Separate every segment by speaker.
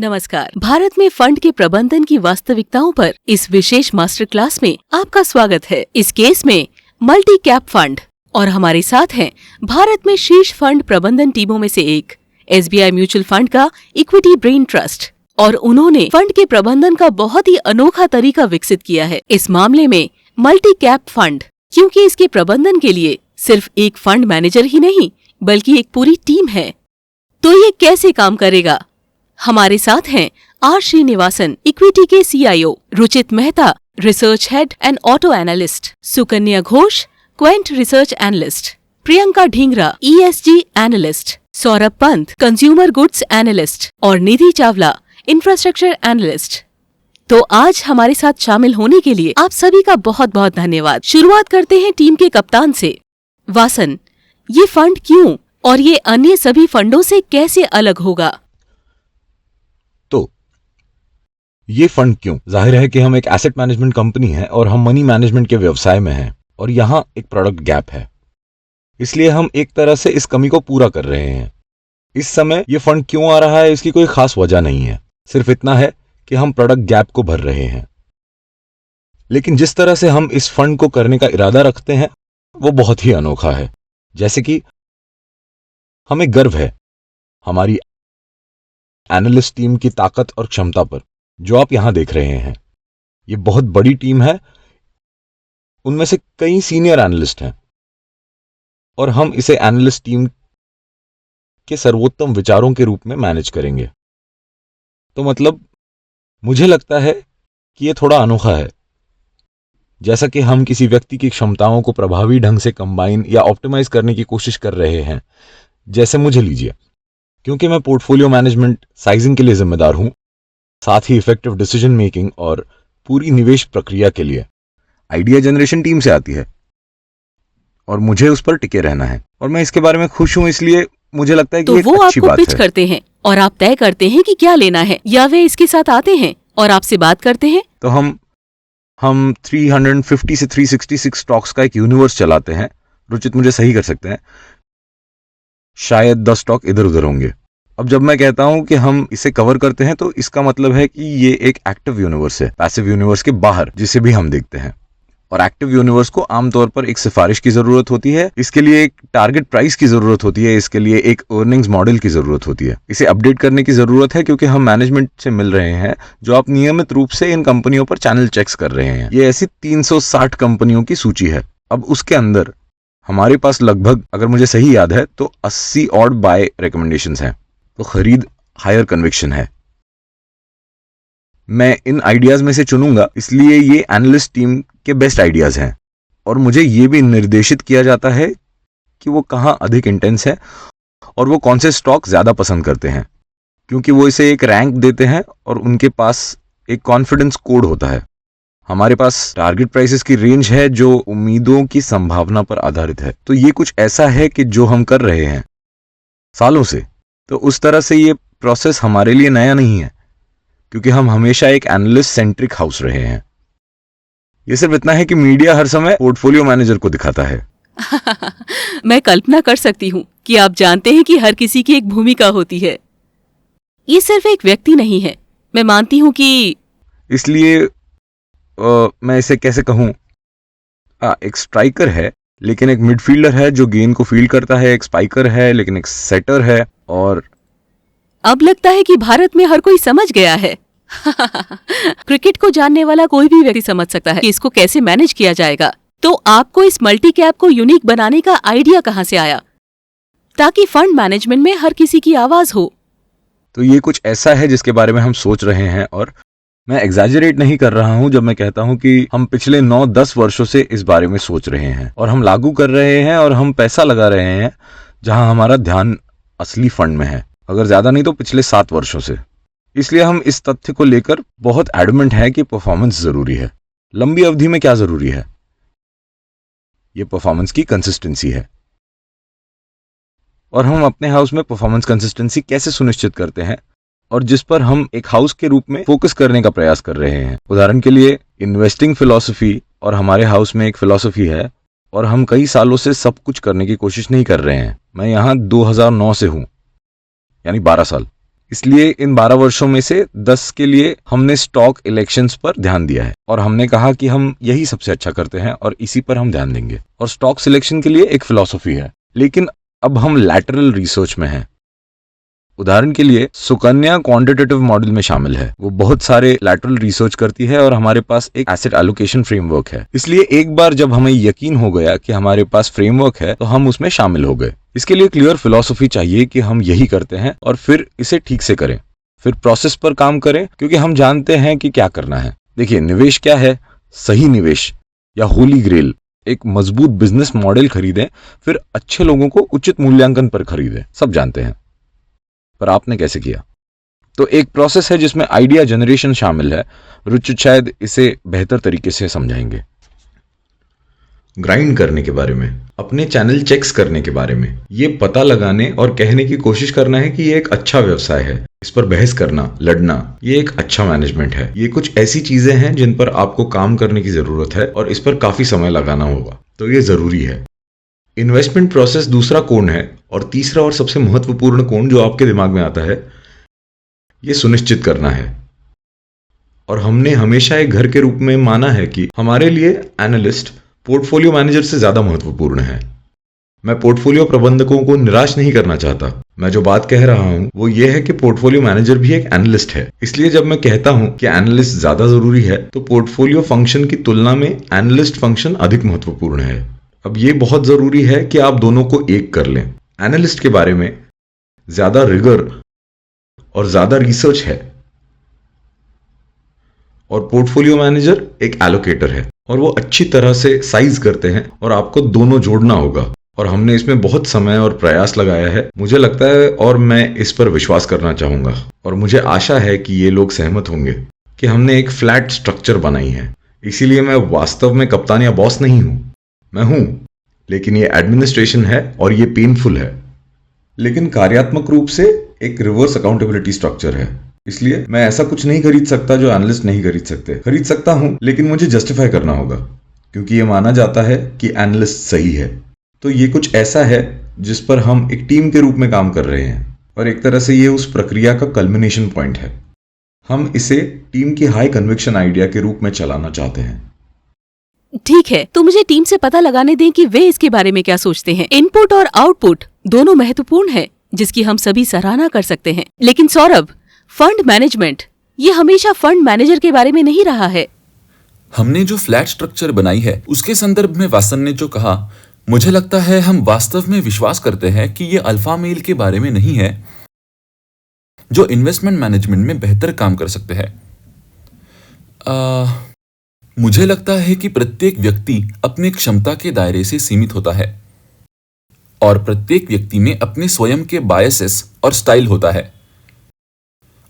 Speaker 1: नमस्कार। भारत में फंड के प्रबंधन की वास्तविकताओं पर इस विशेष मास्टर क्लास में आपका स्वागत है। इस केस में मल्टी कैप फंड और हमारे साथ हैं भारत में शीर्ष फंड प्रबंधन टीमों में से एक SBI म्यूचुअल फंड का इक्विटी ब्रेन ट्रस्ट, और उन्होंने फंड के प्रबंधन का बहुत ही अनोखा तरीका विकसित किया है। इस मामले में मल्टी कैप फंड, क्योंकि इसके प्रबंधन के लिए सिर्फ एक फंड मैनेजर ही नहीं बल्कि एक पूरी टीम है। तो ये कैसे काम करेगा? हमारे साथ हैं R श्रीनिवासन, इक्विटी के CIO, Ruchit Mehta, research head and auto analyst, Sukanya Ghosh, Quint research analyst, Priyanka Dhingra, ESG analyst, Saurabh Pant, consumer goods analyst और निधि चावला, इंफ्रास्ट्रक्चर एनालिस्ट। तो आज हमारे साथ शामिल होने के लिए आप सभी का बहुत बहुत धन्यवाद। शुरुआत करते हैं टीम के कप्तान से। वासन, ये फंड क्यों और ये अन्य सभी फंडों से कैसे अलग होगा?
Speaker 2: तो ये फंड क्यों? जाहिर है कि हम एक एसेट मैनेजमेंट कंपनी है और हम मनी मैनेजमेंट के व्यवसाय में हैं और यहाँ एक प्रोडक्ट गैप है, इसलिए हम एक तरह से इस कमी को पूरा कर रहे हैं। इस समय ये फंड क्यों आ रहा है, इसकी कोई खास वजह नहीं है, सिर्फ इतना है कि हम प्रोडक्ट गैप को भर रहे हैं। लेकिन जिस तरह से हम इस फंड को करने का इरादा रखते हैं वो बहुत ही अनोखा है। जैसे कि हमें गर्व है हमारी एनालिस्ट टीम की ताकत और क्षमता पर, जो आप यहां देख रहे हैं। ये बहुत बड़ी टीम है, उनमें से कई सीनियर एनालिस्ट हैं और हम इसे एनालिस्ट टीम के सर्वोत्तम विचारों के रूप में मैनेज करेंगे। तो मतलब मुझे लगता है कि यह थोड़ा अनोखा है। जैसा कि हम किसी व्यक्ति की क्षमताओं को प्रभावी ढंग से कंबाइन या ऑप्टिमाइज करने की कोशिश कर रहे हैं। जैसे मुझे लीजिए, क्योंकि मैं पोर्टफोलियो मैनेजमेंट, साइजिंग के लिए जिम्मेदार हूं, साथ ही इफेक्टिव डिसीजन मेकिंग और पूरी निवेश प्रक्रिया के लिए आइडिया जनरेशन टीम से आती है और मुझे उस पर टिके रहना है और मैं इसके बारे में खुश हूं, इसलिए मुझे लगता है कि
Speaker 1: तो
Speaker 2: एक
Speaker 1: वो
Speaker 2: अच्छी
Speaker 1: आपको
Speaker 2: बात
Speaker 1: पिच
Speaker 2: है।
Speaker 1: करते हैं और आप तय करते हैं कि क्या लेना है, या वे इसके साथ आते हैं और आपसे बात करते हैं?
Speaker 2: तो हम 350 से 366 स्टॉक्स का एक यूनिवर्स चलाते हैं। रुचित मुझे सही कर सकते हैं, शायद 10 स्टॉक इधर उधर होंगे। अब जब मैं कहता हूं कि हम इसे कवर करते हैं तो इसका मतलब है कि ये एक एक्टिव यूनिवर्स है, पैसिव यूनिवर्स के बाहर, जिसे भी हम देखते हैं। और एक्टिव यूनिवर्स को आमतौर पर एक सिफारिश की जरूरत होती है, इसके लिए एक टारगेट प्राइस की जरूरत होती है, इसके लिए एक अर्निंग्स मॉडल की जरूरत होती है। इसे अपडेट करने की जरूरत है क्योंकि हम मैनेजमेंट से मिल रहे हैं जो आप नियमित रूप से इन कंपनियों पर चैनल चेक्स कर रहे हैं। ये ऐसी 360 कंपनियों की सूची है। अब उसके अंदर हमारे पास लगभग, अगर मुझे सही याद है, तो 80 ऑड बाय रिकमेंडेशंस हैं। तो खरीद हायर कन्विक्शन है। मैं इन आइडियाज में से चुनूंगा, इसलिए ये एनालिस्ट टीम के बेस्ट आइडियाज हैं और मुझे ये भी निर्देशित किया जाता है कि वो कहां अधिक इंटेंस है और वो कौन से स्टॉक ज्यादा पसंद करते हैं, क्योंकि वो इसे एक रैंक देते हैं और उनके पास एक कॉन्फिडेंस कोड होता है। हमारे पास टारगेट प्राइसेस की रेंज है जो उम्मीदों की संभावना पर आधारित है। तो ये कुछ ऐसा है कि जो हम कर रहे हैं सालों से। तो उस तरह से ये प्रोसेस हमारे लिए नया नहीं है, क्योंकि हम हमेशा एक एनालिस्ट सेंट्रिक हाउस रहे हैं। ये सिर्फ इतना है कि मीडिया हर समय पोर्टफोलियो मैनेजर को दिखाता है।
Speaker 1: मैं कल्पना कर सकती हूँ कि आप जानते हैं कि हर किसी की एक भूमिका होती है। ये सिर्फ एक व्यक्ति नहीं है। मैं मानती हूँ कि
Speaker 2: इसलिए मैं इसे कैसे कहूँ, एक स्ट्राइकर है लेकिन एक मिडफील्डर है जो गेंद को फील्ड करता है, एक स्पाइकर है लेकिन एक सेटर है। और
Speaker 1: अब लगता है कि भारत में हर कोई समझ गया है। क्रिकेट को जानने वाला कोई भी व्यक्ति समझ सकता है कि इसको कैसे मैनेज किया जाएगा। तो आपको इस मल्टी कैप को यूनिक बनाने का आइडिया कहाँ से आया, ताकि फंड मैनेजमेंट में हर किसी की आवाज हो?
Speaker 2: तो ये कुछ ऐसा है जिसके बारे में हम सोच रहे हैं और मैं एग्जैजरेट नहीं कर रहा हूं जब मैं कहता हूं कि हम पिछले 9-10 वर्षों से इस बारे में सोच रहे हैं और हम लागू कर रहे हैं और हम पैसा लगा रहे हैं जहां हमारा ध्यान असली फंड में है, अगर ज्यादा नहीं तो पिछले 7 वर्षों से। इसलिए हम इस तथ्य को लेकर बहुत एडमेंट है कि परफॉर्मेंस जरूरी है। लंबी अवधि में क्या जरूरी है? ये परफॉर्मेंस की कंसिस्टेंसी है। और हम अपने हाउस में परफॉर्मेंस कंसिस्टेंसी कैसे सुनिश्चित करते हैं, और जिस पर हम एक हाउस के रूप में फोकस करने का प्रयास कर रहे हैं। उदाहरण के लिए इन्वेस्टिंग फिलॉसफी, और हमारे हाउस में एक फिलॉसफी है और हम कई सालों से सब कुछ करने की कोशिश नहीं कर रहे हैं। मैं यहाँ 2009 से हूँ, यानी 12 साल। इसलिए इन 12 वर्षों में से 10 के लिए हमने स्टॉक इलेक्शंस पर ध्यान दिया है और हमने कहा कि हम यही सबसे अच्छा करते हैं और इसी पर हम ध्यान देंगे। और स्टॉक सिलेक्शन के लिए एक फिलॉसफी है, लेकिन अब हम लैटरल रिसर्च में हैं। उदाहरण के लिए सुकन्या क्वांटिटेटिव मॉडल में शामिल है, वो बहुत सारे लैटरल रिसर्च करती है और हमारे पास एक एसेट एलोकेशन फ्रेमवर्क है। इसलिए एक बार जब हमें यकीन हो गया कि हमारे पास फ्रेमवर्क है तो हम उसमें शामिल हो गए। इसके लिए क्लियर फिलॉसफी चाहिए कि हम यही करते हैं और फिर इसे ठीक से करें, फिर प्रोसेस पर काम करें, क्योंकि हम जानते हैं कि क्या करना है। देखिए, निवेश क्या है? सही निवेश या होली ग्रेल, एक मजबूत बिजनेस मॉडल खरीदें, फिर अच्छे लोगों को उचित मूल्यांकन पर खरीदें। सब जानते हैं, पर आपने कैसे किया? तो एक प्रोसेस है जिसमें आइडिया जनरेशन शामिल है। रुचित शायद इसे बेहतर तरीके से समझाएंगे। ग्राइंड करने के बारे में, अपने चैनल चेक्स करने के बारे में, ये पता लगाने और कहने की कोशिश करना है कि ये एक अच्छा व्यवसाय है, इस पर बहस करना, लड़ना, ये एक अच्छा मैनेजमेंट है। ये कुछ ऐसी चीजें हैं जिन पर आपको काम करने की जरूरत है और इस पर काफी समय लगाना होगा, तो ये जरूरी है। इन्वेस्टमेंट प्रोसेस दूसरा कोण है, और तीसरा और सबसे महत्वपूर्ण कोण जो आपके दिमाग में आता है, ये सुनिश्चित करना है। और हमने हमेशा एक घर के रूप में माना है कि हमारे लिए एनालिस्ट पोर्टफोलियो मैनेजर से ज्यादा महत्वपूर्ण है। मैं पोर्टफोलियो प्रबंधकों को निराश नहीं करना चाहता। मैं जो बात कह रहा हूं वो ये है कि पोर्टफोलियो मैनेजर भी एक एनालिस्ट है। इसलिए जब मैं कहता हूं कि एनालिस्ट ज्यादा जरूरी है, तो पोर्टफोलियो फंक्शन की तुलना में एनालिस्ट फंक्शन अधिक महत्वपूर्ण है। अब ये बहुत जरूरी है कि आप दोनों को एक कर लें। एनालिस्ट के बारे में ज्यादा रिगर और ज्यादा रिसर्च है, और पोर्टफोलियो मैनेजर एक एलोकेटर है और वो अच्छी तरह से साइज करते हैं, और आपको दोनों जोड़ना होगा। और हमने इसमें बहुत समय और प्रयास लगाया है, मुझे लगता है, और मैं इस पर विश्वास करना चाहूंगा, और मुझे आशा है कि ये लोग सहमत होंगे कि हमने एक फ्लैट स्ट्रक्चर बनाई है। इसीलिए मैं वास्तव में कप्तान या बॉस नहीं हूं, मैं हूं, लेकिन ये एडमिनिस्ट्रेशन है और ये पेनफुल है। लेकिन कार्यात्मक रूप से एक रिवर्स अकाउंटेबिलिटी स्ट्रक्चर है। इसलिए मैं ऐसा कुछ नहीं खरीद सकता जो एनालिस्ट नहीं खरीद सकते। खरीद सकता हूं, लेकिन मुझे जस्टिफाई करना होगा, क्योंकि ये माना जाता है कि एनालिस्ट सही है। तो ये कुछ ऐसा है जिस पर हम एक टीम के रूप में काम कर रहे हैं, और एक तरह से ये उस प्रक्रिया का कल्मिनेशन पॉइंट है। हम इसे टीम की हाई कन्विक्शन आइडिया के रूप में चलाना चाहते हैं।
Speaker 1: ठीक है, तो मुझे टीम से पता लगाने दें कि वे इसके बारे में क्या सोचते हैं। इनपुट और आउटपुट दोनों महत्वपूर्ण है, जिसकी हम सभी सराहना कर सकते हैं। लेकिन सौरभ, फंड मैनेजमेंट ये हमेशा फंड मैनेजर के बारे में नहीं रहा है।
Speaker 3: हमने जो फ्लैट स्ट्रक्चर बनाई है उसके संदर्भ में वासन ने जो कहा, मुझे लगता है हम वास्तव में विश्वास करते हैं कि ये अल्फा मेल के बारे में नहीं है जो इन्वेस्टमेंट मैनेजमेंट में बेहतर काम कर सकते हैं। मुझे लगता है कि प्रत्येक व्यक्ति अपनी क्षमता के दायरे से सीमित होता है, और प्रत्येक व्यक्ति में अपने स्वयं के बायसेस और स्टाइल होता है।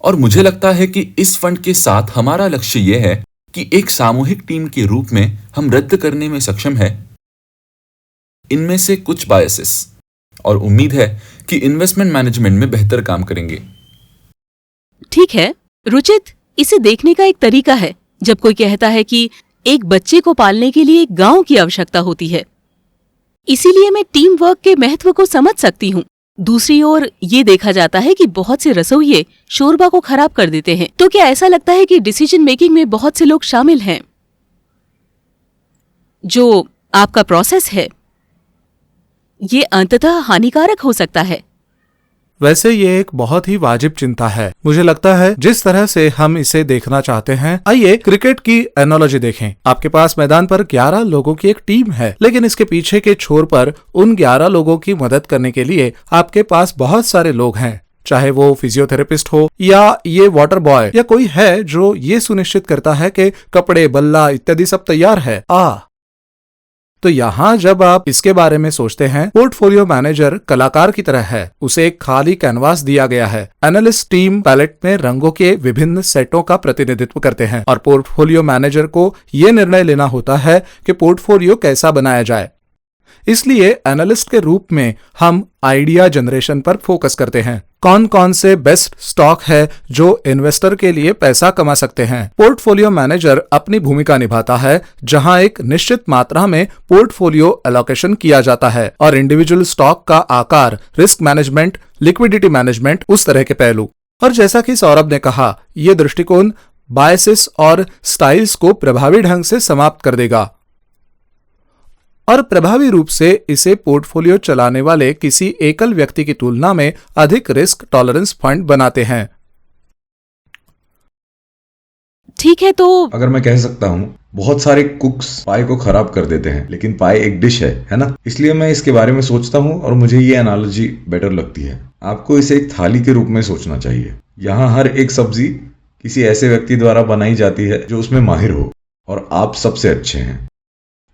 Speaker 3: और मुझे लगता है कि इस फंड के साथ हमारा लक्ष्य यह है कि एक सामूहिक टीम के रूप में हम रद्द करने में सक्षम हैं इनमें से कुछ बायसेस, और उम्मीद है कि इन्वेस्टमेंट मैनेजमेंट में बेहतर काम करेंगे।
Speaker 1: ठीक है रुचित, इसे देखने का एक तरीका है जब कोई कहता है कि एक बच्चे को पालने के लिए एक गांव की आवश्यकता होती है। इसीलिए मैं टीम वर्क के महत्व को समझ सकती हूँ। दूसरी ओर ये देखा जाता है कि बहुत से रसोइये शोरबा को खराब कर देते हैं। तो क्या ऐसा लगता है कि डिसीजन मेकिंग में बहुत से लोग शामिल हैं? जो आपका प्रोसेस है ये अंततः हानिकारक हो सकता है।
Speaker 4: वैसे ये एक बहुत ही वाजिब चिंता है। मुझे लगता है जिस तरह से हम इसे देखना चाहते हैं, आइए क्रिकेट की एनालॉजी देखें। आपके पास मैदान पर 11 लोगों की एक टीम है, लेकिन इसके पीछे के छोर पर उन 11 लोगों की मदद करने के लिए आपके पास बहुत सारे लोग हैं, चाहे वो फिजियोथेरेपिस्ट हो या ये वाटर बॉय या कोई है जो ये सुनिश्चित करता है कि कपड़े, बल्ला इत्यादि सब तैयार है। तो यहाँ जब आप इसके बारे में सोचते हैं, पोर्टफोलियो मैनेजर कलाकार की तरह है। उसे एक खाली कैनवास दिया गया है। एनालिस्ट टीम पैलेट में रंगों के विभिन्न सेटों का प्रतिनिधित्व करते हैं, और पोर्टफोलियो मैनेजर को ये निर्णय लेना होता है कि पोर्टफोलियो कैसा बनाया जाए। इसलिए एनालिस्ट के रूप में हम आइडिया जनरेशन पर फोकस करते हैं। कौन कौन से बेस्ट स्टॉक है जो इन्वेस्टर के लिए पैसा कमा सकते हैं। पोर्टफोलियो मैनेजर अपनी भूमिका निभाता है, जहां एक निश्चित मात्रा में पोर्टफोलियो एलोकेशन किया जाता है, और इंडिविजुअल स्टॉक का आकार, रिस्क मैनेजमेंट, लिक्विडिटी मैनेजमेंट, उस तरह के पहलू। और जैसा कि सौरभ ने कहा, ये दृष्टिकोण बायसेस और स्टाइल्स को प्रभावी ढंग से समाप्त कर देगा और प्रभावी रूप से इसे पोर्टफोलियो चलाने वाले किसी एकल व्यक्ति की तुलना में अधिक रिस्क टॉलरेंस फंड बनाते हैं।
Speaker 1: ठीक है, तो
Speaker 2: अगर मैं कह सकता हूँ, बहुत सारे कुक्स पाई को खराब कर देते हैं, लेकिन पाई एक डिश है ना? इसलिए मैं इसके बारे में सोचता हूँ और मुझे ये एनालॉजी बेटर लगती है। आपको इसे एक थाली के रूप में सोचना चाहिए। यहाँ हर एक सब्जी किसी ऐसे व्यक्ति द्वारा बनाई जाती है जो उसमें माहिर हो और आप सबसे अच्छे हैं,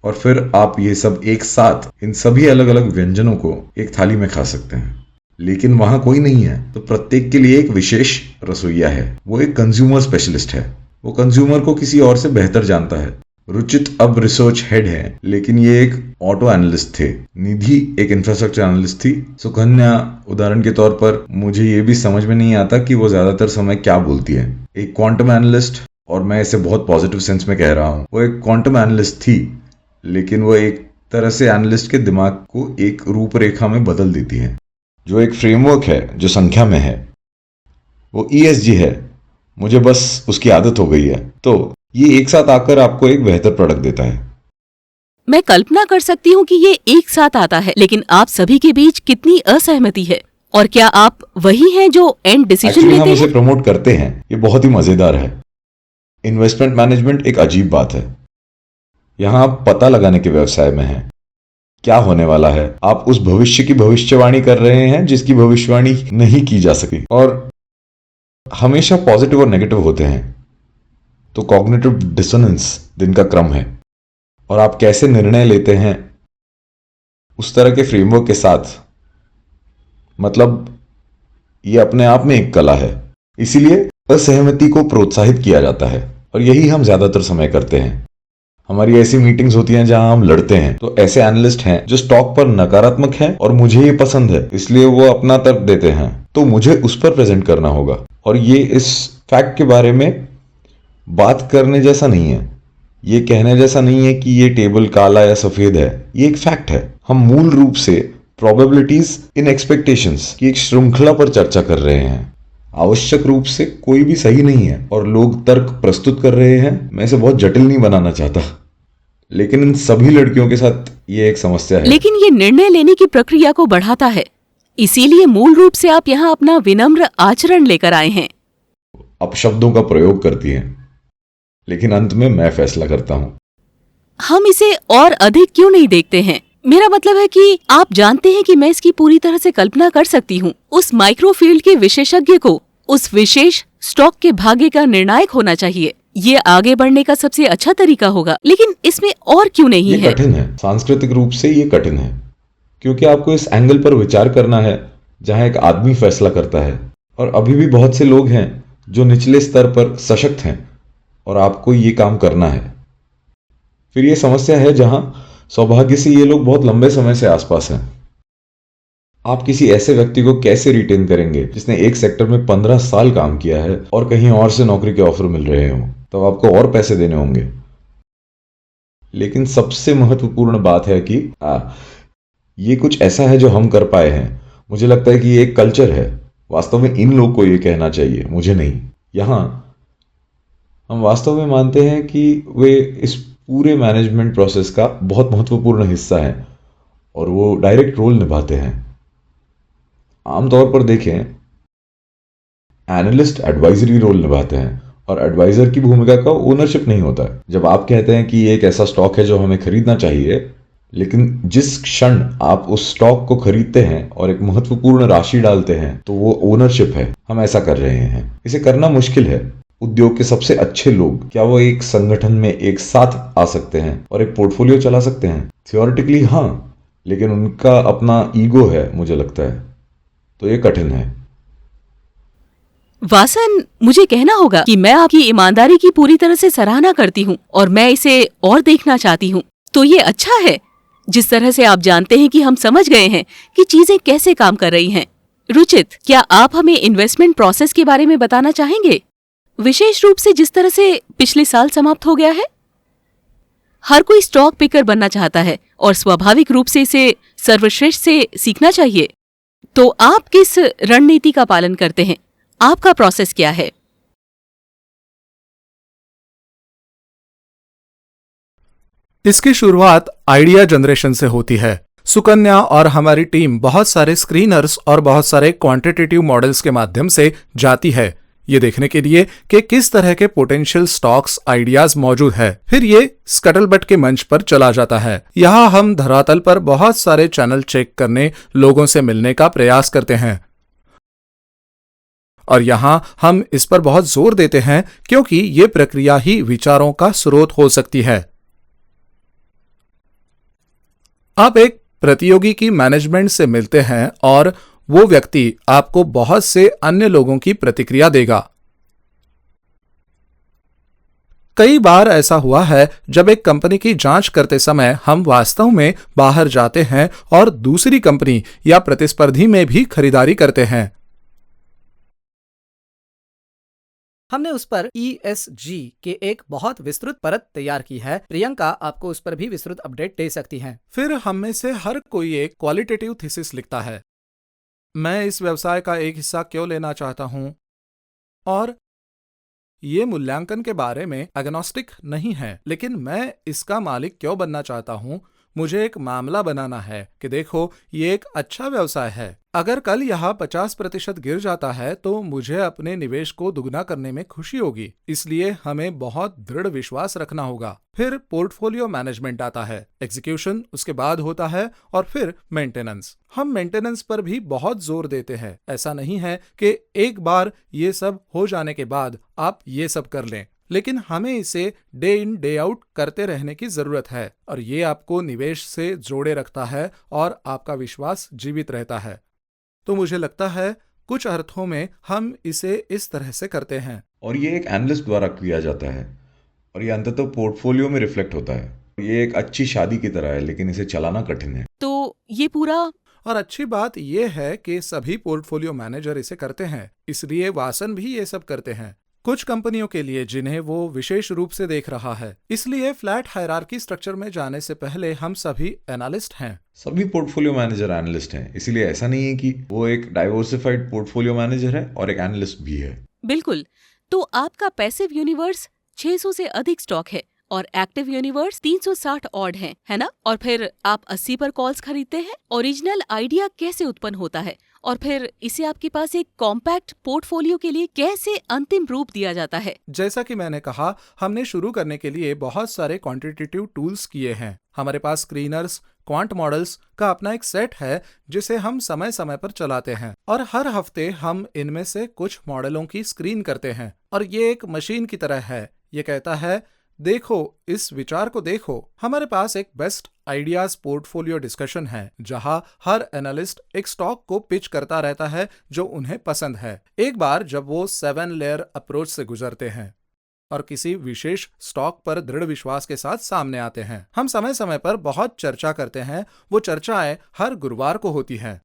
Speaker 2: और फिर आप ये सब एक साथ इन सभी अलग अलग व्यंजनों को एक थाली में खा सकते हैं। लेकिन वहां कोई नहीं है, तो प्रत्येक के लिए एक विशेष रसोइया है। वो एक कंज्यूमर स्पेशलिस्ट है। वो कंज्यूमर को किसी और से बेहतर जानता है। रुचित अब रिसर्च हेड है, लेकिन ये एक ऑटो एनालिस्ट थे। निधि एक इंफ्रास्ट्रक्चर एनालिस्ट थी। सुकन्या उदाहरण के तौर पर, मुझे ये भी समझ में नहीं आता कि वो ज्यादातर समय क्या बोलती है। एक क्वांटम एनालिस्ट, और मैं इसे बहुत पॉजिटिव सेंस में कह रहा हूँ, वो एक क्वांटम एनालिस्ट थी, लेकिन वो एक तरह से एनालिस्ट के दिमाग को एक रूपरेखा में बदल देती है। जो एक फ्रेमवर्क है जो संख्या में है, वो ESG है। मुझे बस उसकी आदत हो गई है। तो ये एक साथ आकर आपको एक बेहतर प्रोडक्ट देता है।
Speaker 1: मैं कल्पना कर सकती हूँ कि ये एक साथ आता है, लेकिन आप सभी के बीच कितनी असहमति है, और क्या आप वही हैं जो एंड डिसीजन
Speaker 2: एक्चुअली
Speaker 1: लेते
Speaker 2: हम इसे
Speaker 1: हैं?
Speaker 2: प्रमोट करते हैं। ये बहुत ही मजेदार है। इन्वेस्टमेंट मैनेजमेंट एक अजीब बात है। यहाँ आप पता लगाने के व्यवसाय में हैं। क्या होने वाला है? आप उस भविष्य की भविष्यवाणी कर रहे हैं जिसकी भविष्यवाणी नहीं की जा सकी, और हमेशा पॉजिटिव और नेगेटिव होते हैं। तो कॉग्निटिव डिसोनेंस दिन का क्रम है, और आप कैसे निर्णय लेते हैं उस तरह के फ्रेमवर्क के साथ, मतलब ये अपने आप में एक कला है। इसीलिए असहमति को प्रोत्साहित किया जाता है, और यही हम ज्यादातर समय करते हैं। हमारी ऐसी मीटिंग्स होती हैं जहां हम लड़ते हैं। तो ऐसे एनालिस्ट हैं जो स्टॉक पर नकारात्मक हैं और मुझे ये पसंद है, इसलिए वो अपना तर्क देते हैं, तो मुझे उस पर प्रेजेंट करना होगा। और ये इस फैक्ट के बारे में बात करने जैसा नहीं है। ये कहने जैसा नहीं है कि ये टेबल काला या सफेद है। ये एक फैक्ट है। हम मूल रूप से प्रोबेबिलिटीज इन एक्सपेक्टेशंस की एक श्रृंखला पर चर्चा कर रहे हैं। आवश्यक रूप से कोई भी सही नहीं है, और लोग तर्क प्रस्तुत कर रहे हैं। मैं इसे बहुत जटिल नहीं बनाना चाहता, लेकिन इन सभी लड़कियों के साथ ये एक समस्या है।
Speaker 1: लेकिन ये निर्णय लेने की प्रक्रिया को बढ़ाता है, इसीलिए मूल रूप से आप यहाँ अपना विनम्र आचरण लेकर आए हैं।
Speaker 2: अपशब्दों का प्रयोग करती हैं, लेकिन अंत में मैं फैसला करता हूं।
Speaker 1: हम इसे और अधिक क्यों नहीं देखते हैं? मेरा मतलब है कि आप जानते हैं कि मैं इसकी पूरी तरह से कल्पना कर सकती हूँ। उस माइक्रोफील्ड के विशेषज्ञ को उस विशेष स्टॉक के भाग्य का निर्णायक होना चाहिए। ये आगे बढ़ने का सबसे अच्छा तरीका होगा, लेकिन इसमें और क्यों नहीं
Speaker 2: ये
Speaker 1: है?
Speaker 2: कठिन है। सांस्कृतिक रूप से ये कठिन है, क्योंकि आपको इस एंगल पर विचार करना है जहां एक आदमी फैसला करता है, और अभी भी बहुत से लोग हैं जो निचले स्तर पर सशक्त हैं, और आपको ये काम करना है। फिर ये समस्या है जहां सौभाग्य से ये लोग बहुत लंबे समय से आसपास हैं। आप किसी ऐसे व्यक्ति को कैसे रिटेन करेंगे जिसने एक सेक्टर में 15 साल काम किया है और कहीं और से नौकरी के ऑफर मिल रहे हों? तो आपको और पैसे देने होंगे। लेकिन सबसे महत्वपूर्ण बात है कि ये कुछ ऐसा है जो हम कर पाए हैं। मुझे लगता है कि ये एक कल्चर है। वास्तव में इन लोग को ये कहना चाहिए, मुझे नहीं। यहां हम वास्तव में मानते हैं कि वे इस पूरे मैनेजमेंट प्रोसेस का बहुत महत्वपूर्ण हिस्सा है, और वो डायरेक्ट रोल निभाते हैं। आमतौर पर देखें, एनालिस्ट एडवाइजरी रोल निभाते हैं, और एडवाइजर की भूमिका का ओनरशिप नहीं होता है। जब आप कहते हैं कि ये एक ऐसा स्टॉक है जो हमें खरीदना चाहिए, लेकिन जिस क्षण आप उस स्टॉक को खरीदते हैं और एक महत्वपूर्ण राशि डालते हैं, तो वो ओनरशिप है। हम ऐसा कर रहे हैं। इसे करना मुश्किल है। उद्योग के सबसे अच्छे लोग, क्या वो एक संगठन में एक साथ आ सकते हैं और एक पोर्टफोलियो चला सकते हैं? थियोरेटिकली हाँ, लेकिन उनका अपना ईगो है, मुझे लगता है। तो ये कठिन है।
Speaker 1: वासन, मुझे कहना होगा कि मैं आपकी ईमानदारी की पूरी तरह से सराहना करती हूँ, और मैं इसे और देखना चाहती हूँ। तो ये अच्छा है जिस तरह से आप जानते हैं कि हम समझ गए हैं कि चीजें कैसे काम कर रही हैं। रुचित, क्या आप हमें इन्वेस्टमेंट प्रोसेस के बारे में बताना चाहेंगे, विशेष रूप से जिस तरह से पिछले साल समाप्त हो गया है? हर कोई स्टॉक पिकर बनना चाहता है, और स्वाभाविक रूप से इसे सर्वश्रेष्ठ से सीखना चाहिए। तो आप किस रणनीति का पालन करते हैं? आपका प्रोसेस क्या है?
Speaker 4: इसकी शुरुआत आइडिया जनरेशन से होती है। सुकन्या और हमारी टीम बहुत सारे स्क्रीनर्स और बहुत सारे क्वांटिटेटिव मॉडल्स के माध्यम से जाती है, ये देखने के लिए कि किस तरह के पोटेंशियल स्टॉक्स आइडियाज मौजूद है। फिर ये स्कटलबट के मंच पर चला जाता है। यहाँ हम धरातल पर बहुत सारे चैनल चेक करने, लोगों से मिलने का प्रयास करते हैं और यहाँ हम इस पर बहुत जोर देते हैं क्योंकि ये प्रक्रिया ही विचारों का स्रोत हो सकती है। आप एक प्रतियोगी की मैनेजमेंट से मिलते हैं और वो व्यक्ति आपको बहुत से अन्य लोगों की प्रतिक्रिया देगा। कई बार ऐसा हुआ है जब एक कंपनी की जांच करते समय हम वास्तव में बाहर जाते हैं और दूसरी कंपनी या प्रतिस्पर्धी में भी खरीदारी करते हैं।
Speaker 5: हमने उस पर ESG के एक बहुत विस्तृत परत तैयार की है। प्रियंका आपको उस पर भी विस्तृत अपडेट दे सकती हैं।
Speaker 4: फिर हम में से हर कोई एक क्वालिटेटिव थीसिस लिखता है। मैं इस व्यवसाय का एक हिस्सा क्यों लेना चाहता हूं, और ये मूल्यांकन के बारे में एग्नोस्टिक नहीं है, लेकिन मैं इसका मालिक क्यों बनना चाहता हूं। मुझे एक मामला बनाना है कि देखो ये एक अच्छा व्यवसाय है। अगर कल यह 50% गिर जाता है तो मुझे अपने निवेश को दुगना करने में खुशी होगी। इसलिए हमें बहुत दृढ़ विश्वास रखना होगा। फिर पोर्टफोलियो मैनेजमेंट आता है, एग्जीक्यूशन उसके बाद होता है, और फिर मेंटेनेंस। हम मेंटेनेंस पर भी बहुत जोर देते हैं। ऐसा नहीं है कि एक बार ये सब हो जाने के बाद आप ये सब कर लें, लेकिन हमें इसे डे इन डे आउट करते रहने की जरूरत है, और ये आपको निवेश से जोड़े रखता है और आपका विश्वास जीवित रहता है। तो मुझे लगता है कुछ अर्थों में हम इसे इस तरह से करते हैं।
Speaker 2: और ये एक एनालिस्ट द्वारा किया जाता है और ये अंततः पोर्टफोलियो में रिफ्लेक्ट होता है। ये एक अच्छी शादी की तरह है, लेकिन इसे चलाना कठिन है।
Speaker 1: तो ये पूरा
Speaker 4: और अच्छी बात यह है कि सभी पोर्टफोलियो मैनेजर इसे करते हैं, इसलिए वासन भी ये सब करते हैं। कुछ कंपनियों के लिए जिन्हें वो विशेष रूप से देख रहा है, इसलिए फ्लैट हायरार्की स्ट्रक्चर में जाने से पहले हम सभी एनालिस्ट हैं।
Speaker 2: सभी पोर्टफोलियो मैनेजर एनालिस्ट हैं, इसीलिए ऐसा नहीं है कि वो एक डाइवर्सिफाइड पोर्टफोलियो मैनेजर है और एक एनालिस्ट भी है।
Speaker 1: बिल्कुल। तो आपका पैसिव यूनिवर्स 600 से अधिक स्टॉक है और एक्टिव यूनिवर्स 360 ऑड है ना? और फिर आप 80 पर कॉल्स खरीदते हैं। ओरिजिनल आइडिया कैसे उत्पन्न होता है और फिर इसे आपके पास एक कॉम्पैक्ट पोर्टफोलियो के लिए कैसे अंतिम रूप दिया जाता है?
Speaker 4: जैसा कि मैंने कहा, हमने शुरू करने के लिए बहुत सारे क्वांटिटेटिव टूल्स किए हैं। हमारे पास स्क्रीनर्स, क्वांट मॉडल्स का अपना एक सेट है जिसे हम समय समय पर चलाते हैं, और हर हफ्ते हम इनमें से कुछ मॉडलों की स्क्रीन करते हैं। और ये एक मशीन की तरह है। ये कहता है, देखो इस विचार को देखो। हमारे पास एक बेस्ट आइडियाज पोर्टफोलियो डिस्कशन है जहां हर एनालिस्ट एक स्टॉक को पिच करता रहता है जो उन्हें पसंद है। एक बार जब वो 7 लेयर अप्रोच से गुजरते हैं और किसी विशेष स्टॉक पर दृढ़ विश्वास के साथ सामने आते हैं, हम समय समय पर बहुत चर्चा करते हैं। वो चर्चाएं हर गुरुवार को होती हैं,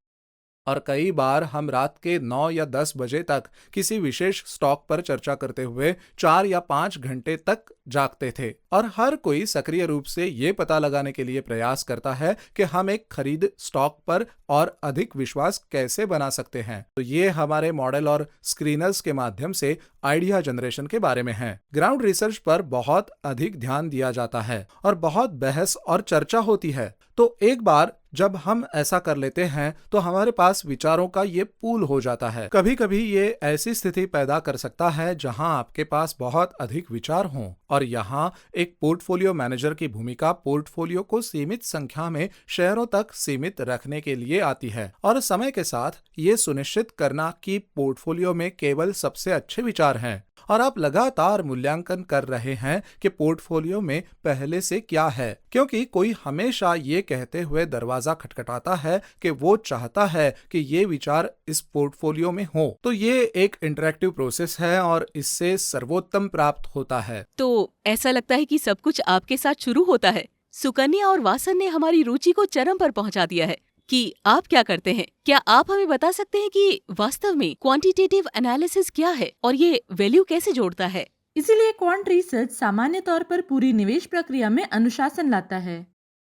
Speaker 4: और कई बार हम रात के 9 या 10 बजे तक किसी विशेष स्टॉक पर चर्चा करते हुए 4 या 5 घंटे तक जागते थे। और हर कोई सक्रिय रूप से ये पता लगाने के लिए प्रयास करता है कि हम एक खरीद स्टॉक पर और अधिक विश्वास कैसे बना सकते हैं। तो ये हमारे मॉडल और स्क्रीनर्स के माध्यम से आइडिया जनरेशन के बारे में है। ग्राउंड रिसर्च पर बहुत अधिक ध्यान दिया जाता है और बहुत बहस और चर्चा होती है। तो एक बार जब हम ऐसा कर लेते हैं तो हमारे पास विचारों का ये पूल हो जाता है। कभी कभी ये ऐसी स्थिति पैदा कर सकता है जहां आपके पास बहुत अधिक विचार हों, और यहाँ एक पोर्टफोलियो मैनेजर की भूमिका पोर्टफोलियो को सीमित संख्या में शेयरों तक सीमित रखने के लिए आती है, और समय के साथ ये सुनिश्चित करना कि पोर्टफोलियो में केवल सबसे अच्छे विचार हैं, और आप लगातार मूल्यांकन कर रहे हैं कि पोर्टफोलियो में पहले से क्या है, क्योंकि कोई हमेशा ये कहते हुए दरवाजा खटखटाता है कि वो चाहता है कि ये विचार इस पोर्टफोलियो में हो। तो ये एक इंटरैक्टिव प्रोसेस है और इससे सर्वोत्तम प्राप्त होता है।
Speaker 1: तो ऐसा लगता है कि सब कुछ आपके साथ शुरू होता है। सुकन्या और वासन ने हमारी रुचि को चरम पर पहुंचा दिया है कि आप क्या करते हैं। क्या आप हमें बता सकते हैं कि वास्तव में क्वांटिटेटिव एनालिसिस क्या है और ये वैल्यू कैसे जोड़ता है?
Speaker 6: इसीलिए क्वांट रिसर्च सामान्य तौर पर पूरी निवेश प्रक्रिया में अनुशासन लाता है।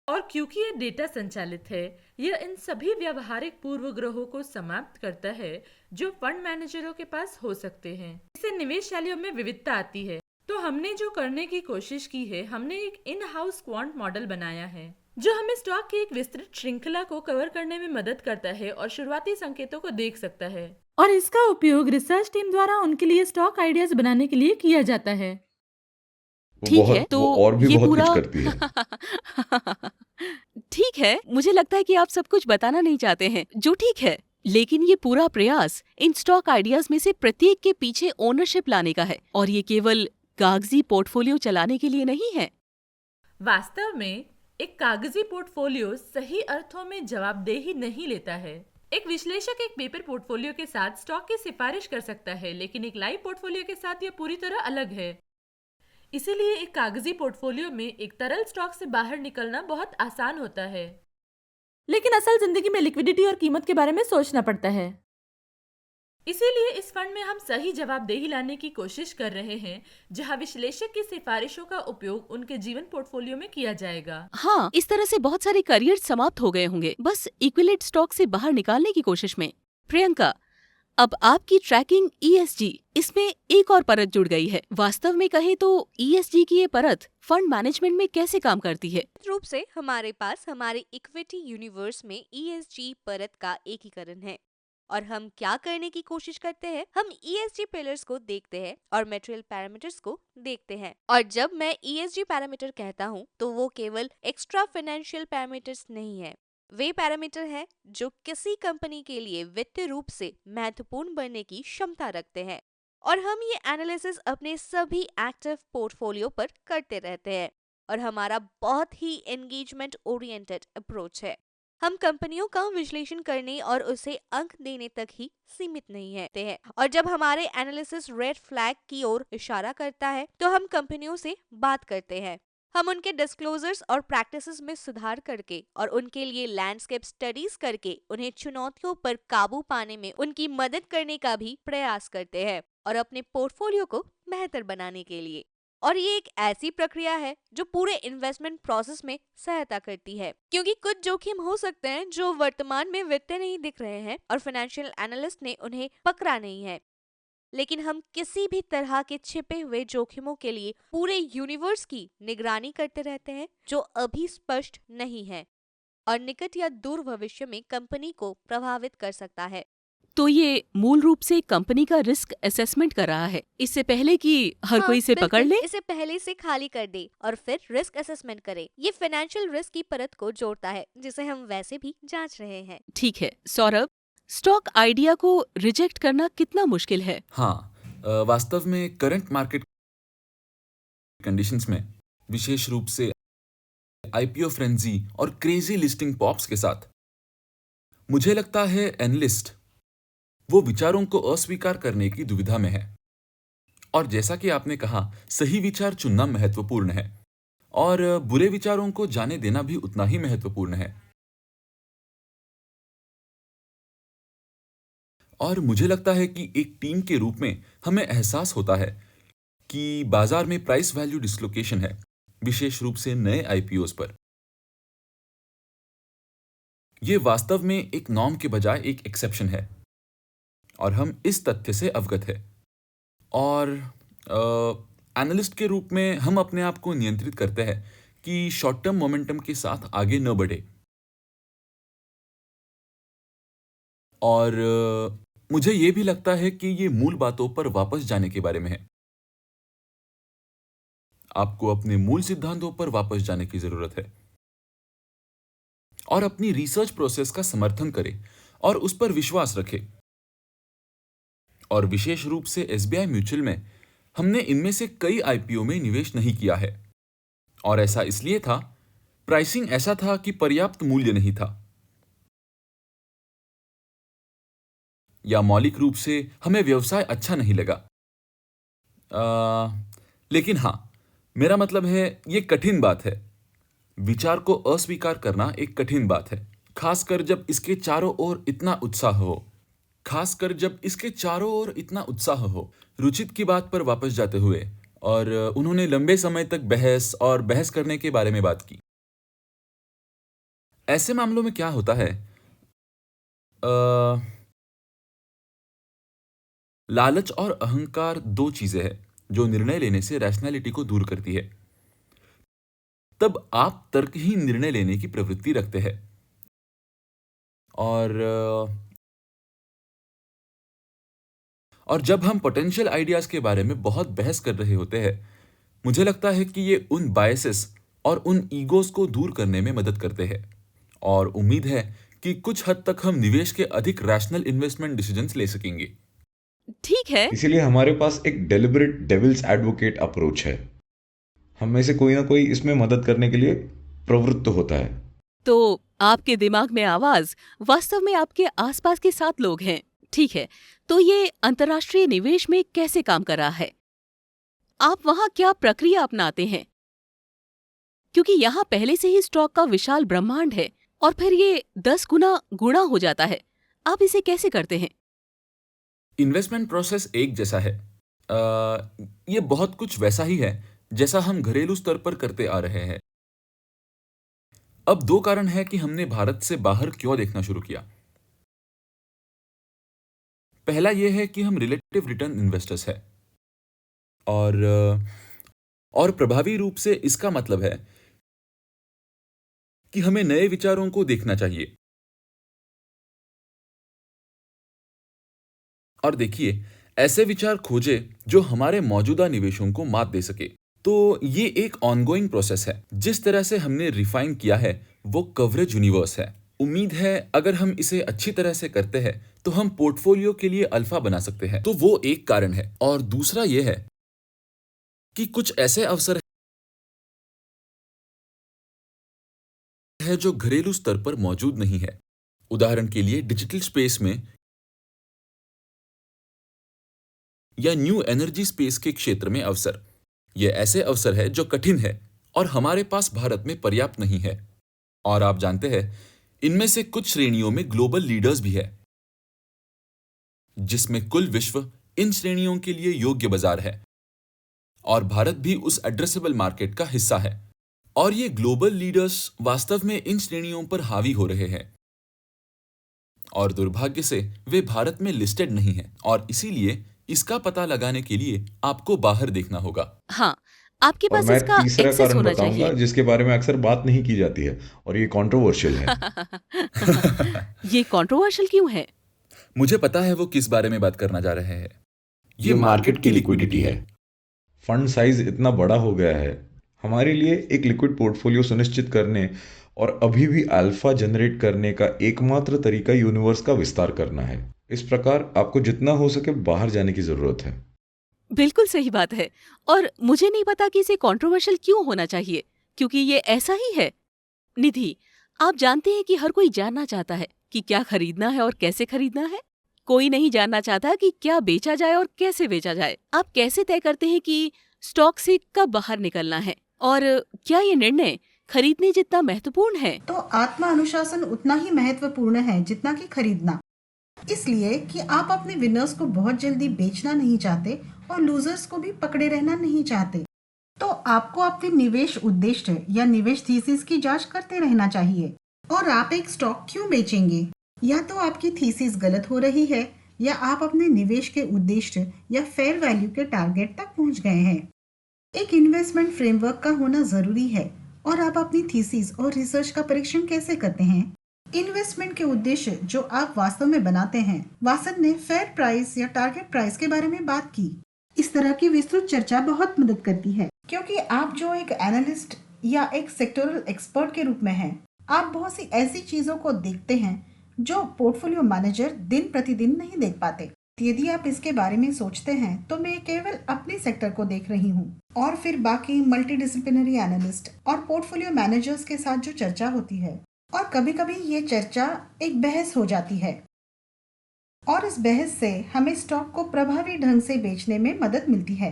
Speaker 6: और क्योंकि यह डेटा संचालित है, यह इन सभी व्यावहारिक पूर्वग्रहों को समाप्त करता है जो फंड मैनेजरों के पास हो सकते हैं। इससे निवेश शैलियों में विविधता आती है। तो हमने जो करने की कोशिश की है, हमने एक इन हाउस क्वांट मॉडल बनाया है जो हमें स्टॉक की एक विस्तृत श्रृंखला को कवर करने में मदद करता है और शुरुआती संकेतों को देख सकता है। और इसका उपयोग रिसर्च टीम द्वारा उनके लिए स्टॉक आइडियाज बनाने के लिए किया जाता है।
Speaker 1: ठीक है, तो
Speaker 2: वो और भी
Speaker 1: ये
Speaker 2: बहुत
Speaker 1: पूरा
Speaker 2: कुछ करती है।
Speaker 1: ठीक है, मुझे लगता है कि आप सब कुछ बताना नहीं चाहते हैं, जो ठीक है। लेकिन ये पूरा प्रयास इन स्टॉक आइडियाज में से प्रत्येक के पीछे ओनरशिप लाने का है, और ये केवल कागजी पोर्टफोलियो चलाने के लिए नहीं है।
Speaker 6: वास्तव में एक कागजी पोर्टफोलियो सही अर्थों में जवाबदेही नहीं लेता है। एक विश्लेषक एक पेपर पोर्टफोलियो के साथ स्टॉक की सिफारिश कर सकता है, लेकिन एक लाइव पोर्टफोलियो के साथ यह पूरी तरह अलग है। इसीलिए एक कागजी पोर्टफोलियो में एक तरल स्टॉक से बाहर निकलना बहुत आसान होता है, लेकिन असल जिंदगी में लिक्विडिटी और कीमत के बारे में सोचना पड़ता है। इसीलिए इस फंड में हम सही जवाबदेही लाने की कोशिश कर रहे हैं, जहां विश्लेषक की सिफारिशों का उपयोग उनके जीवन पोर्टफोलियो में किया जाएगा।
Speaker 1: हाँ, इस तरह से बहुत सारे करियर समाप्त हो गए होंगे, बस इक्विलेट स्टॉक से बाहर निकालने की कोशिश में। प्रियंका, अब आपकी ट्रैकिंग ESG, इसमें एक और परत जुड़ गई है। वास्तव में कहें तो ESG की ये परत फंड मैनेजमेंट में कैसे काम करती है?
Speaker 7: रूप से हमारे पास हमारे इक्विटी यूनिवर्स में ESG परत का एकीकरण है। और हम क्या करने की कोशिश करते हैं, हम ESG पिलर्स को देखते हैं और मटेरियल पैरामीटर्स को देखते हैं। और जब मैं ESG पैरामीटर कहता हूँ तो वो केवल एक्स्ट्रा फाइनेंशियल पैरामीटर्स नहीं है, वे पैरामीटर हैं जो किसी कंपनी के लिए वित्तीय रूप से महत्वपूर्ण बनने की क्षमता रखते हैं। और हम ये एनालिसिस अपने सभी एक्टिव पोर्टफोलियो पर करते रहते हैं, और हमारा बहुत ही एंगेजमेंट ओरिएंटेड अप्रोच है। हम कंपनियों का विश्लेषण करने और उसे अंक देने तक ही सीमित नहीं हैं। और जब हमारे एनालिसिस रेड फ्लैग की ओर इशारा करता है तो हम कंपनियों से बात करते हैं। हम उनके डिस्क्लोजर्स और प्रैक्टिसेस में सुधार करके और उनके लिए लैंडस्केप स्टडीज करके उन्हें चुनौतियों पर काबू पाने में उनकी मदद करने का भी प्रयास करते हैं, और अपने पोर्टफोलियो को बेहतर बनाने के लिए। और ये एक ऐसी प्रक्रिया है जो पूरे इन्वेस्टमेंट प्रोसेस में सहायता करती है, क्योंकि कुछ जोखिम हो सकते हैं जो वर्तमान में वित्तीय नहीं दिख रहे हैं और फाइनेंशियल एनालिस्ट ने उन्हें पकड़ा नहीं है। लेकिन हम किसी भी तरह के छिपे हुए जोखिमों के लिए पूरे यूनिवर्स की निगरानी करते रहते हैं जो अभी स्पष्ट नहीं है और निकट या दूर भविष्य में कंपनी को प्रभावित कर सकता है।
Speaker 1: तो ये मूल रूप से कंपनी का रिस्क असेसमेंट कर रहा है, इससे पहले कि हर कोई इसे
Speaker 7: बिल्कुल,
Speaker 1: पकड़ ले।
Speaker 7: इसे पहले से खाली कर दे और फिर रिस्क असेसमेंट करे। ये फाइनेंशियल रिस्क की परत को जोड़ता है जिसे हम वैसे भी जांच रहे हैं।
Speaker 1: ठीक है सौरभ, स्टॉक आइडिया को रिजेक्ट करना कितना मुश्किल है?
Speaker 3: हाँ, वास्तव में करंट मार्केट कंडीशंस में, विशेष रूप से IPO फ्रेंजी और क्रेजी लिस्टिंग पॉप्स के साथ, मुझे लगता है एनालिस्ट वो विचारों को अस्वीकार करने की दुविधा में है। और जैसा कि आपने कहा, सही विचार चुनना महत्वपूर्ण है और बुरे विचारों को जाने देना भी उतना ही महत्वपूर्ण है। और मुझे लगता है कि एक टीम के रूप में हमें एहसास होता है कि बाजार में प्राइस वैल्यू डिसलोकेशन है, विशेष रूप से नए IPOs पर। यह वास्तव में एक नॉर्म के बजाय एक एक्सेप्शन है और हम इस तथ्य से अवगत है। और एनालिस्ट के रूप में हम अपने आप को नियंत्रित करते हैं कि शॉर्ट टर्म मोमेंटम के साथ आगे न बढ़े। और मुझे यह भी लगता है कि ये मूल बातों पर वापस जाने के बारे में है। आपको अपने मूल सिद्धांतों पर वापस जाने की जरूरत है और अपनी रिसर्च प्रोसेस का समर्थन करें और उस पर विश्वास रखें। और विशेष रूप से SBI म्यूचुअल में हमने इनमें से कई IPO में निवेश नहीं किया है, और ऐसा इसलिए था, प्राइसिंग ऐसा था कि पर्याप्त मूल्य नहीं था, या मौलिक रूप से हमें व्यवसाय अच्छा नहीं लगा। लेकिन हां, मेरा मतलब है यह कठिन बात है। विचार को अस्वीकार करना एक कठिन बात है, खासकर जब इसके चारों ओर इतना उत्साह हो। रुचित की बात पर वापस जाते हुए, और उन्होंने लंबे समय तक बहस करने के बारे में बात की। ऐसे मामलों में क्या होता है, लालच और अहंकार दो चीजें हैं जो निर्णय लेने से रैशनैलिटी को दूर करती है। तब आप तर्कहीन निर्णय लेने की प्रवृत्ति रखते हैं और जब हम पोटेंशियल आइडियाज के बारे में बहुत बहस कर रहे होते हैं, मुझे लगता है कि ये उन बायसेस और उन ईगोस को दूर करने में मदद करते हैं और उम्मीद है कि कुछ हद तक हम निवेश के अधिक रैशनल इन्वेस्टमेंट डिसीजंस ले सकेंगे।
Speaker 1: ठीक है,
Speaker 2: इसीलिए हमारे पास एक डेलिबरेट डेविल्स एडवोकेट अप्रोच है। हम में से कोई ना कोई इसमें मदद करने के लिए प्रवृत्त होता है।
Speaker 1: तो आपके दिमाग में आवाज वास्तव में आपके आसपास के 7 लोग हैं। ठीक है, तो ये अंतर्राष्ट्रीय निवेश में कैसे काम कर रहा है? आप वहां क्या प्रक्रिया अपनाते हैं? क्योंकि यहाँ पहले से ही स्टॉक का विशाल ब्रह्मांड है और फिर ये 10 गुणा हो जाता है। आप इसे कैसे करते हैं?
Speaker 3: इन्वेस्टमेंट प्रोसेस एक जैसा है। ये बहुत कुछ वैसा ही है जैसा हम घरेलू स्तर पर करते आ रहे हैं। अब 2 कारण है कि हमने भारत से बाहर क्यों देखना शुरू किया। पहला यह है कि हम रिलेटिव रिटर्न इन्वेस्टर्स हैं और प्रभावी रूप से इसका मतलब है कि हमें नए विचारों को देखना चाहिए। और देखिए, ऐसे विचार खोजे जो हमारे मौजूदा निवेशों को मात दे सके। तो ये एक ऑनगोइंग प्रोसेस है। जिस तरह से हमने रिफाइन किया है वो कवरेज यूनिवर्स है। उम्मीद है अगर हम इसे अच्छी तरह से करते हैं तो हम पोर्टफोलियो के लिए अल्फा बना सकते हैं। तो वो एक कारण है। और दूसरा ये है कि कुछ ऐसे अवसर है जो घरेलू स्तर पर मौजूद नहीं है। उदाहरण के लिए डिजिटल स्पेस में या न्यू एनर्जी स्पेस के क्षेत्र में अवसर। ये ऐसे अवसर है जो कठिन है और हमारे पास भारत में पर्याप्त नहीं है। और आप जानते हैं, इनमें से कुछ श्रेणियों में ग्लोबल लीडर्स भी है, जिसमें कुल विश्व इन श्रेणियों के लिए योग्य बाजार है और भारत भी उस एड्रेसेबल मार्केट का हिस्सा है। और ये ग्लोबल लीडर्स वास्तव में इन श्रेणियों पर हावी हो रहे हैं और दुर्भाग्य से वे भारत में लिस्टेड नहीं हैं और इसीलिए इसका पता लगाने के लिए आपको बाहर देखना होगा।
Speaker 1: हाँ, आपके
Speaker 2: और
Speaker 1: पास
Speaker 2: मैं
Speaker 1: इसका
Speaker 2: तीसरा
Speaker 1: एक्सेस
Speaker 2: कारण
Speaker 1: होना
Speaker 2: बताऊंगा
Speaker 1: चाहिए।
Speaker 2: जिसके बारे में अक्सर बात नहीं की जाती है और ये कंट्रोवर्शियल है।
Speaker 1: ये कंट्रोवर्शियल क्यों है?
Speaker 3: मुझे पता है वो किस बारे में बात करना जा रहे हैं।
Speaker 2: ये मार्केट की लिक्विडिटी है। फंड साइज इतना बड़ा हो गया है, हमारे लिए एक लिक्विड पोर्टफोलियो सुनिश्चित करने और अभी भी अल्फा जनरेट करने का एकमात्र तरीका यूनिवर्स का विस्तार करना है। इस प्रकार आपको जितना हो सके बाहर जाने की जरूरत है।
Speaker 1: बिल्कुल सही बात है। और मुझे नहीं पता कि इसे कंट्रोवर्शियल क्यों होना चाहिए, क्योंकि ये ऐसा ही है। निधि, आप जानते हैं कि हर कोई जानना चाहता है कि क्या खरीदना है और कैसे खरीदना है। कोई नहीं जानना चाहता कि क्या बेचा जाए और कैसे बेचा जाए। आप कैसे तय करते हैं कि स्टॉक से कब बाहर निकलना है? और क्या ये निर्णय खरीदने जितना महत्वपूर्ण है?
Speaker 8: तो आत्मा अनुशासन उतना ही महत्वपूर्ण है जितना कि खरीदना। इसलिए कि आप अपने विनर्स को बहुत जल्दी बेचना नहीं चाहते और लूजर्स को भी पकड़े रहना नहीं चाहते। तो आपको अपने निवेश उद्देश्य या निवेश थीसिस की जांच करते रहना चाहिए। और आप एक स्टॉक क्यों बेचेंगे? या तो आपकी थीसिस गलत हो रही है या आप अपने निवेश के उद्देश्य या फेयर वैल्यू के टारगेट तक पहुंच गए हैं। एक इन्वेस्टमेंट फ्रेमवर्क का होना जरूरी है। और आप अपनी थीसिस और रिसर्च का परीक्षण कैसे करते हैं? इन्वेस्टमेंट के उद्देश्य जो आप वास्तव में बनाते हैं। वासन ने फेयर प्राइस या टारगेट प्राइस के बारे में बात की। इस तरह की विस्तृत चर्चा बहुत मदद करती है, क्योंकि आप जो एक एनालिस्ट या एक सेक्टोरल एक्सपर्ट के रूप में हैं, आप बहुत सी ऐसी चीजों को देखते हैं जो पोर्टफोलियो मैनेजर दिन प्रतिदिन नहीं देख पाते। यदि आप इसके बारे में सोचते हैं तो मैं केवल अपने सेक्टर को देख रही हूँ और फिर बाकी मल्टीडिसिप्लिनरी एनालिस्ट और पोर्टफोलियो मैनेजर्स के साथ जो चर्चा होती है, और कभी कभी ये चर्चा एक बहस हो जाती है और इस बहस से हमें स्टॉक को प्रभावी ढंग से बेचने में मदद मिलती है।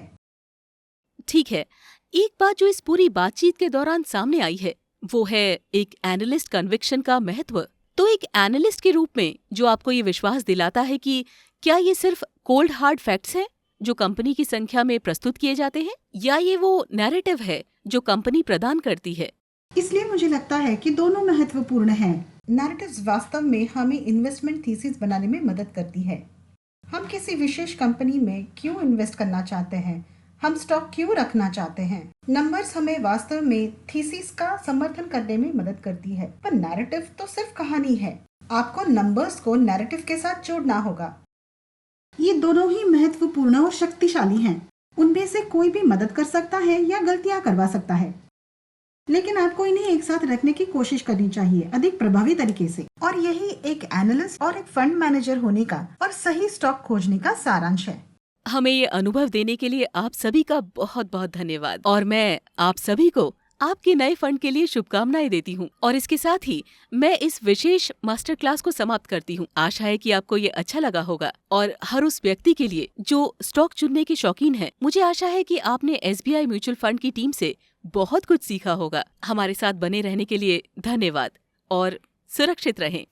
Speaker 1: ठीक है, एक बात जो इस पूरी बातचीत के दौरान सामने आई है वो है एक एनालिस्ट कन्विक्शन का महत्व। तो एक एनालिस्ट के रूप में जो आपको ये विश्वास दिलाता है कि क्या ये सिर्फ कोल्ड हार्ड फैक्ट्स हैं जो कंपनी की संख्या में प्रस्तुत किए जाते हैं, या ये वो नैरेटिव है जो कंपनी प्रदान करती है।
Speaker 8: इसलिए मुझे लगता है कि दोनों महत्वपूर्ण हैं। नैरेटिव्स वास्तव में हमें इन्वेस्टमेंट थीसिस बनाने में मदद करती है। हम किसी विशेष कंपनी में क्यों इन्वेस्ट करना चाहते हैं, हम स्टॉक क्यों रखना चाहते हैं। नंबर्स हमें वास्तव में थीसिस का समर्थन करने में मदद करती है, पर नैरेटिव तो सिर्फ कहानी है। आपको नंबर्स को नैरेटिव के साथ जोड़ना होगा। ये दोनों ही महत्वपूर्ण और शक्तिशाली हैं। उनमें से कोई भी मदद कर सकता है या गलतियां करवा सकता है, लेकिन आपको इन्हें एक साथ रखने की कोशिश करनी चाहिए अधिक प्रभावी तरीके से। और यही एक एनालिस्ट और एक फंड मैनेजर होने का और सही स्टॉक खोजने का सारांश है।
Speaker 1: हमें ये अनुभव देने के लिए आप सभी का बहुत बहुत धन्यवाद और मैं आप सभी को आपके नए फंड के लिए शुभकामनाएं देती हूँ। और इसके साथ ही मैं इस विशेष मास्टर क्लास को समाप्त करती हूँ। आशा है कि आपको ये अच्छा लगा होगा और हर उस व्यक्ति के लिए जो स्टॉक चुनने के शौकीन है, मुझे आशा है कि आपने SBI म्यूचुअल फंड की टीम से बहुत कुछ सीखा होगा। हमारे साथ बने रहने के लिए धन्यवाद और सुरक्षित रहें।